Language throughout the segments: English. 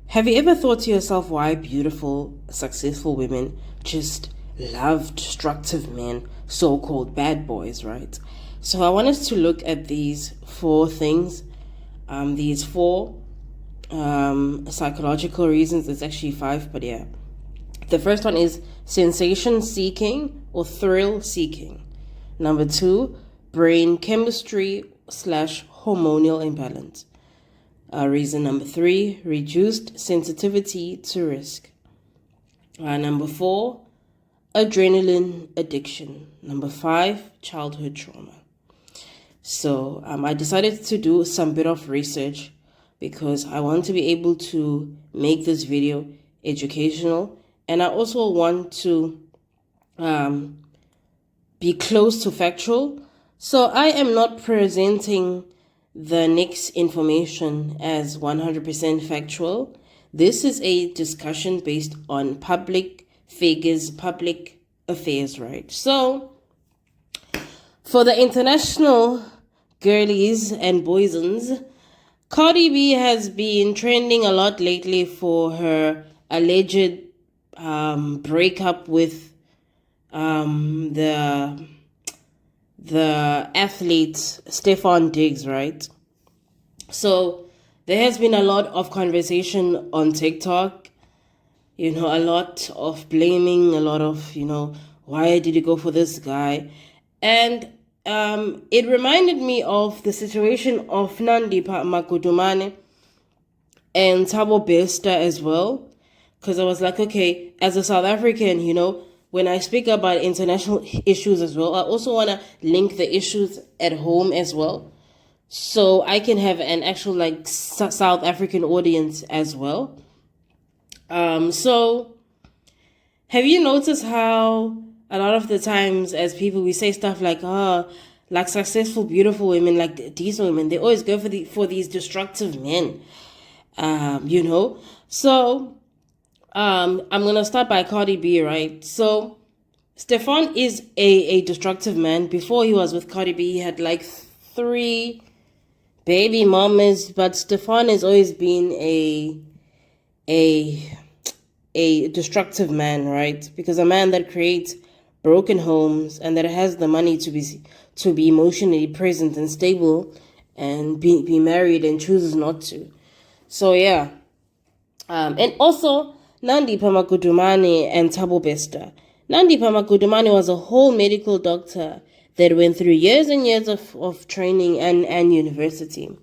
Have you ever thought to yourself why beautiful, successful women just love destructive men, so-called bad boys, right? So I wanted to look at these four things, these four psychological reasons. It's actually five, but yeah. The first one is sensation seeking or thrill seeking. Number two, brain chemistry / hormonal imbalance. Reason number three, reduced sensitivity to risk. Number four, adrenaline addiction. Number five, childhood trauma. So I decided to do some bit of research because I want to be able to make this video educational, and I also want to be close to factual. So I am not presenting the next information as 100% factual. This is a discussion based on public figures, public affairs, right? So for the international girlies and boysons, Cardi B has been trending a lot lately for her alleged breakup with the athlete Stefan Diggs, right? So there has been a lot of conversation on TikTok, a lot of blaming, a lot of, why did you go for this guy? And it reminded me of the situation of Nandipha and Thabo Bester as well. Because I was like, okay, as a South African, when I speak about international issues as well, I also want to link the issues at home as well. So I can have an actual South African audience as well. So have you noticed how a lot of the times as people, we say stuff like, successful, beautiful women, like these women, they always go for these destructive men, So I'm going to start by Cardi B, right? So Stefan is a destructive man. Before he was with Cardi B, he had 3 baby mamas, but Stefan has always been a destructive man, right? Because a man that creates broken homes and that has the money to be emotionally present and stable and be married and chooses not to. So yeah. And also Nandipha and Thabo Bester. Nandipha was a whole medical doctor that went through years and years of training and university,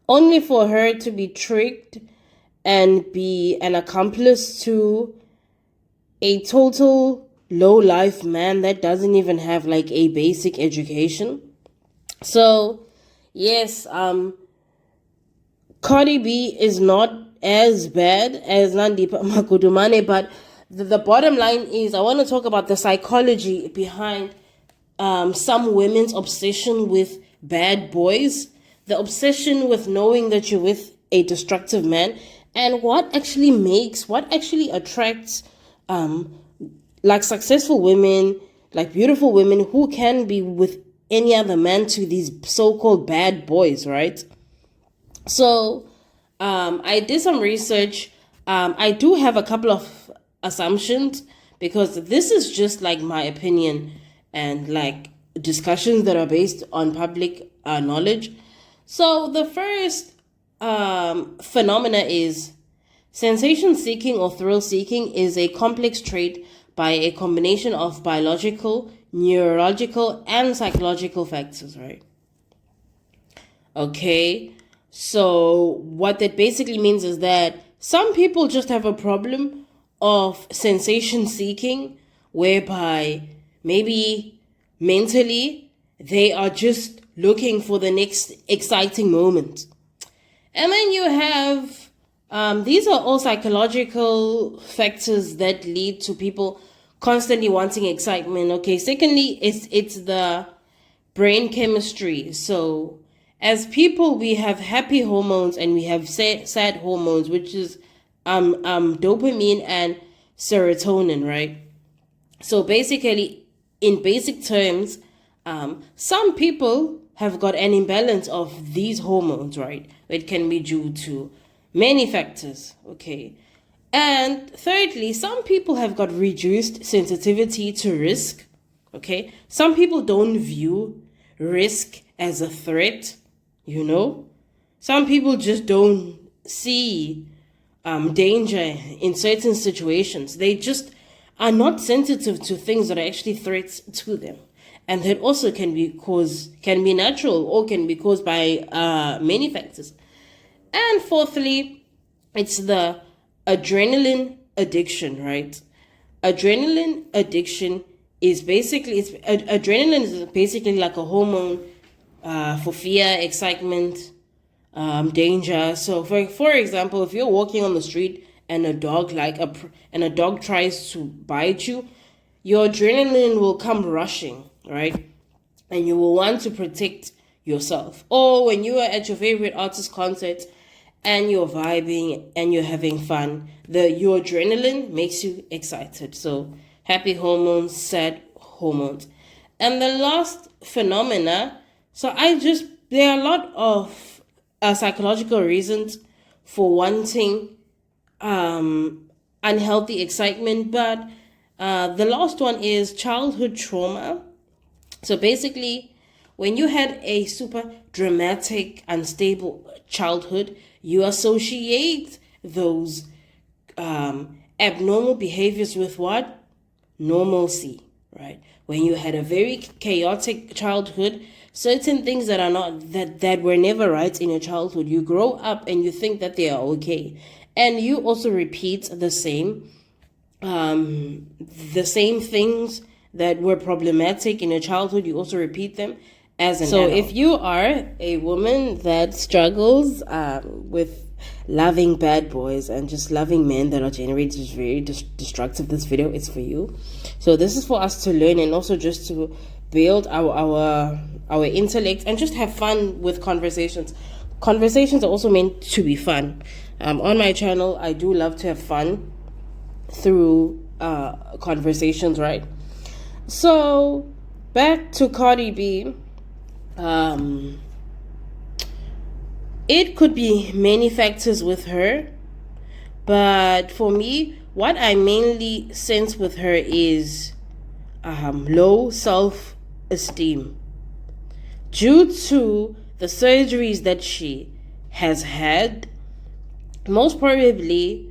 only for her to be tricked and be an accomplice to a total low-life man that doesn't even have a basic education. So yes, Cardi B is not as bad as Nandipha, but the bottom line is I want to talk about the psychology behind some women's obsession with bad boys, the obsession with knowing that you're with a destructive man, and what actually attracts successful women, beautiful women who can be with any other man to these so-called bad boys, right? So I did some research. I do have a couple of assumptions because this is just my opinion and discussions that are based on public knowledge. So the first phenomena is sensation seeking or thrill seeking is a complex trait by a combination of biological, neurological, and psychological factors, right? Okay. So what that basically means is that some people just have a problem of sensation seeking, whereby maybe mentally they are just looking for the next exciting moment. And then you have, these are all psychological factors that lead to people constantly wanting excitement. Okay, secondly, it's the brain chemistry. So as people, we have happy hormones and we have sad hormones, which is dopamine and serotonin, right? So basically, in basic terms, some people have got an imbalance of these hormones, right? It can be due to Many factors, okay? And thirdly, some people have got reduced sensitivity to risk, okay? Some people don't view risk as a threat, you know? Some people just don't see danger in certain situations. They just are not sensitive to things that are actually threats to them. And that also can be natural or can be caused by many factors. And fourthly, it's the adrenaline addiction, right? Adrenaline addiction is basically, adrenaline is basically like a hormone for fear, excitement, danger. So for example, if you're walking on the street and a dog tries to bite you, your adrenaline will come rushing, right? And you will want to protect yourself. Or when you are at your favorite artist concert and you're vibing and you're having fun, your adrenaline makes you excited. So happy hormones, sad hormones. And the last phenomena, there are a lot of psychological reasons for wanting unhealthy excitement, but the last one is childhood trauma. So basically, when you had a super dramatic, unstable childhood, you associate those abnormal behaviors with what? Normalcy, right? When you had a very chaotic childhood, certain things that are not that were never right in your childhood, you grow up and you think that they are okay, and you also repeat the same things that were problematic in your childhood. You also repeat them as an adult. So if you are a woman that struggles with loving bad boys and just loving men that are generally just very destructive, this video is for you. So this is for us to learn and also just to build our intellect and just have fun with conversations. Conversations are also meant to be fun. On my channel, I do love to have fun through conversations, right? So back to Cardi B. It could be many factors with her, but for me, what I mainly sense with her is low self-esteem due to the surgeries that she has had. Most probably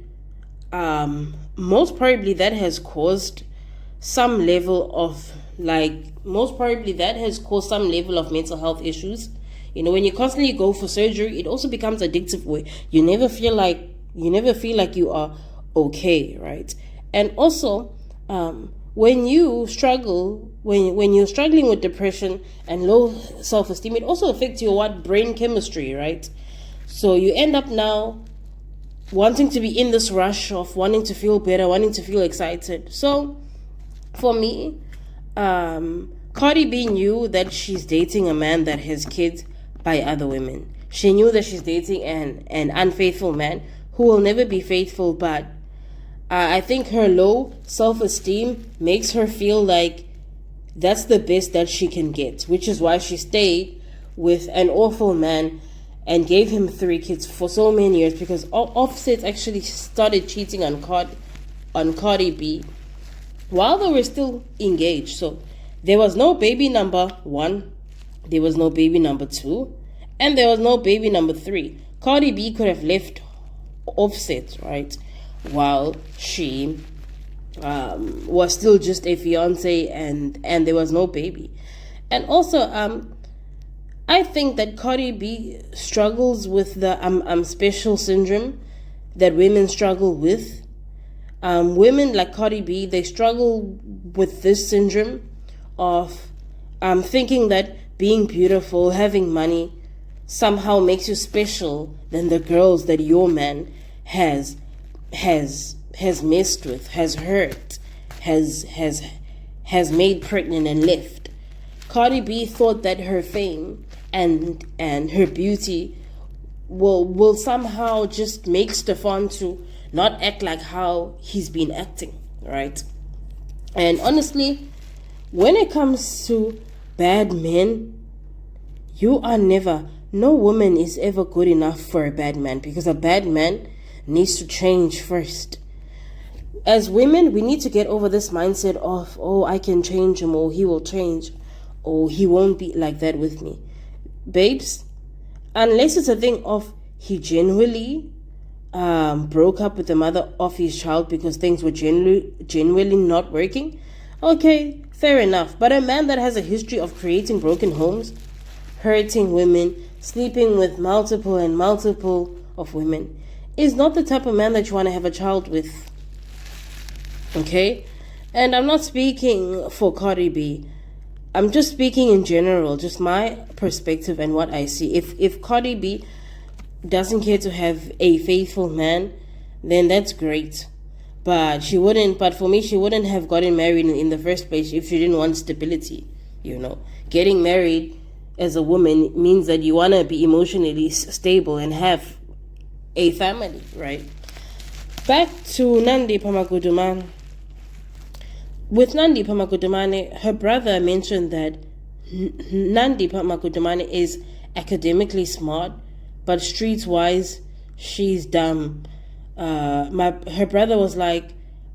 that has caused some level of mental health issues. You know, when you constantly go for surgery, it also becomes addictive where you never feel like you are okay, right? And also, when you're struggling with depression and low self-esteem, it also affects your brain chemistry, right? So you end up now wanting to be in this rush of wanting to feel better, wanting to feel excited. So for me, Cardi B knew that she's dating a man that has kids by other women. She knew that she's dating an unfaithful man who will never be faithful, but I think her low self-esteem makes her feel like that's the best that she can get, which is why she stayed with an awful man and gave him 3 kids for so many years, because Offset actually started cheating on Cardi B while they were still engaged. So there was no baby number 1, there was no baby number 2, and there was no baby number 3. Cardi B could have left Offset, right, while she was still just a fiance and there was no baby. And also I think that Cardi B struggles with the special syndrome that women struggle with. Women like Cardi B, they struggle with this syndrome of thinking that being beautiful, having money, somehow makes you special than the girls that your man has messed with, has hurt, has made pregnant and left. Cardi B thought that her fame and her beauty will somehow just make Stefan to not act like how he's been acting, right? And honestly, when it comes to bad men, you are never no woman is ever good enough for a bad man, because a bad man needs to change first. As women, we need to get over this mindset of, oh, I can change him, or he will change, or he won't be like that with me. Babes, unless it's a thing of he genuinely broke up with the mother of his child because things were genuinely not working, okay, fair enough. But a man that has a history of creating broken homes, hurting women, sleeping with multiple of women, is not the type of man that you want to have a child with. Okay? And I'm not speaking for Cardi B. I'm just speaking in general, just my perspective and what I see. If Cardi B doesn't care to have a faithful man, then that's great. But for me, she wouldn't have gotten married in the first place if she didn't want stability. Getting married as a woman means that you want to be emotionally stable and have a family, right? Back to Nandipha Makudumane. With Nandipha Makudumane, her brother mentioned that Nandipha Makudumane is academically smart, but streets-wise, she's dumb. Her brother was like,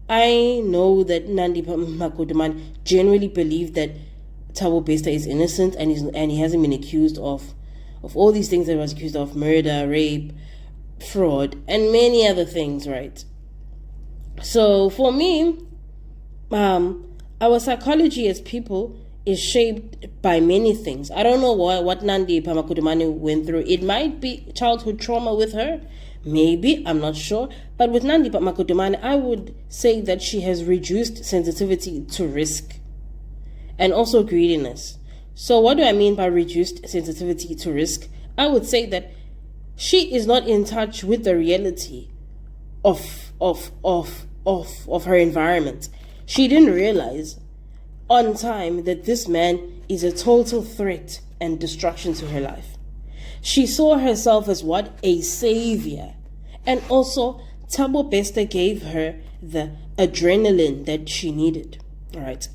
I know that Nandipha Makudumane generally believed that Thabo Bester is innocent and he hasn't been accused of all these things that he was accused of: murder, rape, fraud, and many other things, right? So for me, our psychology as people is shaped by many things. I don't know what Nandipha Makudumane went through. It might be childhood trauma with her. Maybe, I'm not sure. But with Nandipha Makudumane, I would say that she has reduced sensitivity to risk and also greediness. So what do I mean by reduced sensitivity to risk? I would say that she is not in touch with the reality of her environment. She didn't realize on time that this man is a total threat and destruction to her life. She saw herself as what? A savior. And also, Thabo Bester gave her the adrenaline that she needed. All right.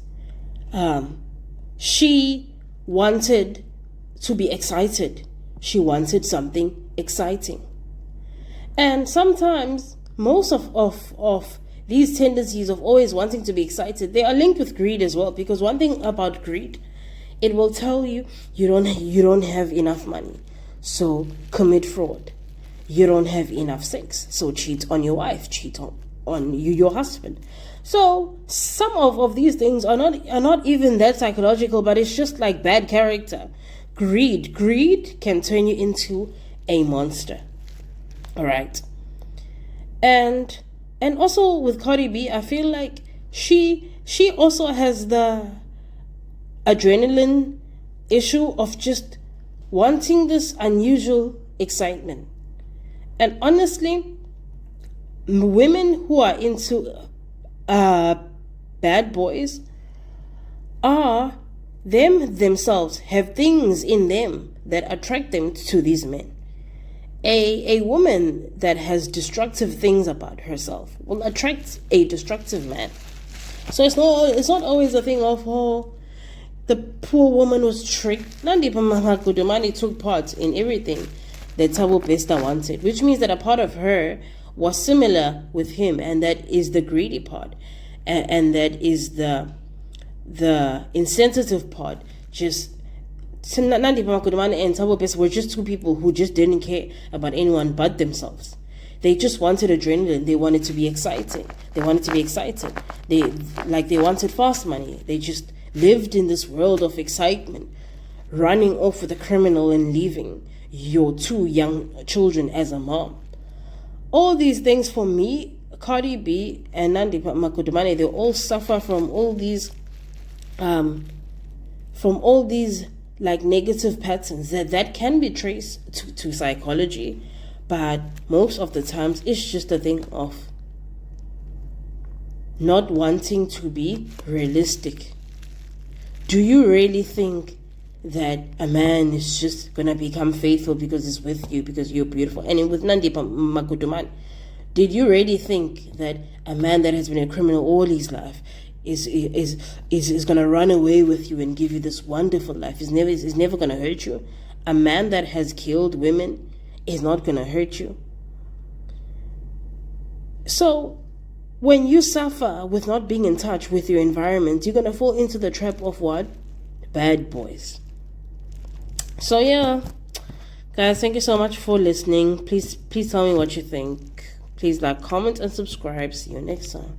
She wanted to be excited. She wanted something exciting. And sometimes, most of these tendencies of always wanting to be excited, they are linked with greed as well. Because one thing about greed, it will tell you don't have enough money, so commit fraud. You don't have enough sex, so cheat on your wife, cheat on your husband. So some of these things are not even that psychological, but it's just like bad character. Greed can turn you into a monster. All right. And also with Cardi B, I feel like she also has the adrenaline issue of just wanting this unusual excitement. And honestly, women who are into bad boys are themselves have things in them that attract them to these men. A woman that has destructive things about herself will attract a destructive man. So it's not always a thing of, oh, the poor woman was tricked. Nandipha Makudumane took part in everything that Thabo Bester wanted, which means that a part of her was similar with him, and that is the greedy part, and that is the insensitive part. Just Nandipha Makudumane and Thabo Bester were just two people who just didn't care about anyone but themselves. They just wanted adrenaline. They wanted to be excited. They wanted fast money. They just lived in this world of excitement, running off with a criminal and leaving your two young children as a mom. All these things, for me, Cardi B and Nandipha Makudumane, they all suffer from all these like negative patterns that can be traced to psychology, but most of the times it's just a thing of not wanting to be realistic. Do you really think that a man is just gonna become faithful because he's with you, because you're beautiful? And with Nandipha Makudumane, did you really think that a man that has been a criminal all his life is gonna run away with you and give you this wonderful life? Is never gonna hurt you? a man that has killed women is not going to hurt you. So when you suffer with not being in touch with your environment, you're going to fall into the trap of what? Bad boys. So yeah, guys, thank you so much for listening. Please tell me what you think. Please like, comment, and subscribe. See you next time.